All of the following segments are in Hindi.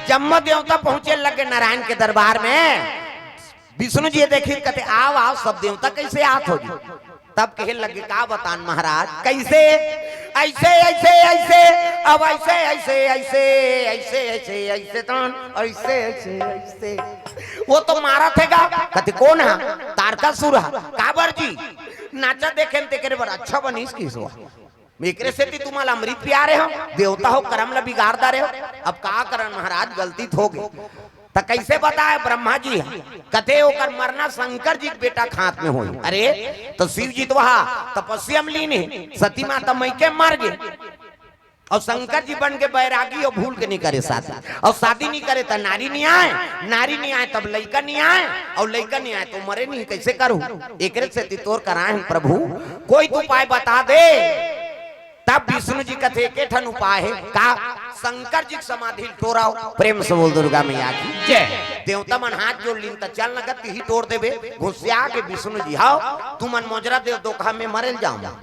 जम्मू देवता पहुंचे लगे नारायण के दरबार में। विष्णु जी देखी कहते आओ आओ सब देवता कैसे आत हो जी। तब कहे लगे का बतान महाराज कैसे ऐसे ऐसे ऐसे अब ऐसे ऐसे ऐसे ऐसे ऐसे ऐसे ऐसे ऐसे ऐसे वो तो मारा थेगा। कहते कौन है? तारकासुर है। काबर जी नाचा देखे तेरे बर अच्छा बनीस किस हुआ मेरे से तुम्हारा अमृत प्यारे हो देवता हो कर्म ला बिगाड़दा रहे हो। अब का करन महाराज गलती हो गई तो कैसे बताए ब्रह्मा जी कथे होकर मरना शंकर जी बेटा खात में हो। अरे तो शिव जी तो वहा तपस्या में लीन है सती माता मई के मर गए और शंकर जी बन के बैरागी और भूल के नहीं करे शादी और शादी नहीं करे तो नारी नहीं आए नारी नहीं आए तब लड़का नहीं आए और लड़का नहीं आए तो मरे नहीं कैसे करूं एक से तोर कराए प्रभु कोई तो उपाय बता दे। तब विष्णु जी कथे के ठन उपाय है का शंकर जी समाधि तोड़ाओ प्रेम से बोल दुर्गा मैया की जय। देवता मन हाथ जोड़ लीन चल नगत ही तोड़ देवे घुसिया के विष्णु जी हाओ तू मन मोजरा देव दोखा में मरल जाऊंगा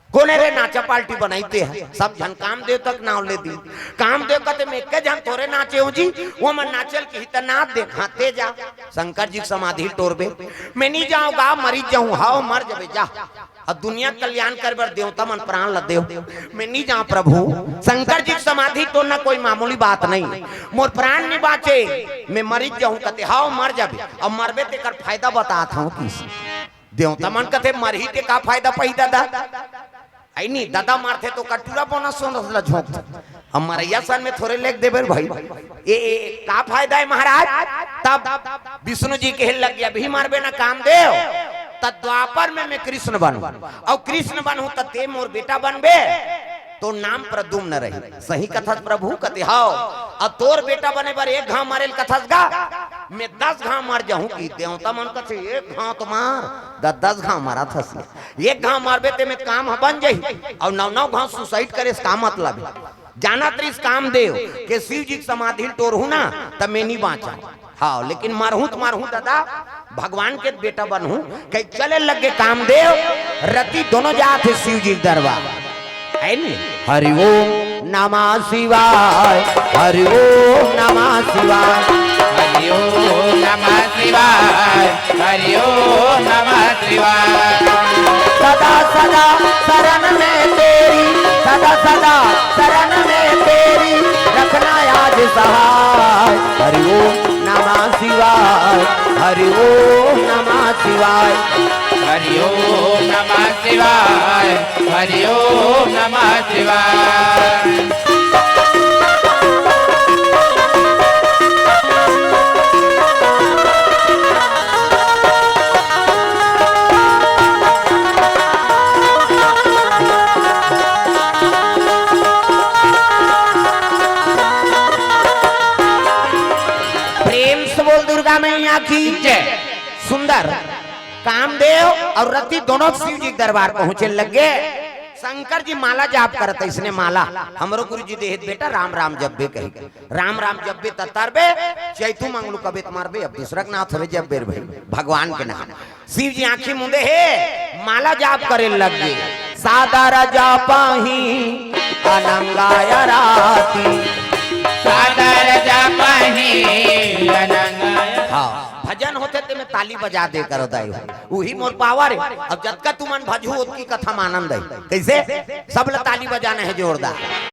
कोने रे नाचा पार्टी बनाईते हैं सब जन कामदेव तक नाव ले दी कामदेव कहते मैं के जन तोरे नाचे हूं जी वो मन नाचल की हित नाच देखाते जा शंकर जी समाधि तोड़बे मैं नहीं जाऊंगा मरी जाऊं हाओ मर जाबे जा और दुनिया कल्याण कर बर देवता मन प्राण ल देव मैं नहीं जाऊं प्रभु शंकर जी समाधि तो ना कोई मामूली बात नहीं मोर प्राण नहीं बाचे मैं मरी जाऊं कहते हाओ मर जाबे और मरबे ते कर फायदा बताता हूं किस देवता मन कहते मरही ते का फायदा पही दादा आई नहीं दादा मारते तो कटूरा बोना सोन रसला झोंक हमारे सन में थोड़े लेग देबे भाई ए का फायदा है महाराज। तब विष्णु जी कहे लग गया भी मारबे ना कामदेव तब द्वापर में मैं कृष्ण बनूं और कृष्ण बनूं तब ते मोर बेटा बनबे तो नाम प्रद्युम्न रही सही कथस प्रभु कहते हाओ और तोर बेटा बने पर एक घाव मारेल कथस गा मैं 10 घाव मर जाऊं की देवता मन कथे एक घाव तो मार 10 घाव मारा था एक घाव मारबे ते में काम बन जाई और 9 घाव सुसाइड करे इसका मतलब जाना त्रिस काम देव के शिव जी समाधि तोड़ू ना तब मैं नहीं बाँचा हाँ लेकिन मरहूं तो मरहूं दादा भगवान के बेटा बनहूं कहीं चले लगे कामदेव रति दोनों जाते शिव जी दरबार हरि ओम नमः शिवाय हरि ओम नमः शिवाय हरि ओम नमः शिवाय हरि ओम नमः शिवाय। सदा सदा शरण में तेरी सदा सदा शरण में तेरी रखना आज सहाय हरि ओम नमः शिवाय हरि ओम नमः शिवाय हरि ओम नमः शिवाय हरि ओम नमः शिवाय। प्रेम से बोल दुर्गा मैया की जय। सुंदर कामदेव और रति दोनों शिव जी दरबार पहुंचे लगे शंकर जी माला जाप करते इसने माला हमरो गुरु जी देहित बेटा राम राम जब्बे कही राम राम जब्बे ततारबे चैतु मंगलू कबे तुम्हारे अब दूसरा नाथ होवे जब्बे भाई भगवान के नाम शिव जी आंखी मुंदे है माला जाप करे लगे सादा राजा पाही अनंगाय राती सादा राजा पाही अनंगाय। हाँ भजन होते ते में ताली बजा दे कर वही मोर पावर है। अब जब का तुमन भजू उसकी कथा में आनंद है कैसे सब ताली बजाना है जोरदार।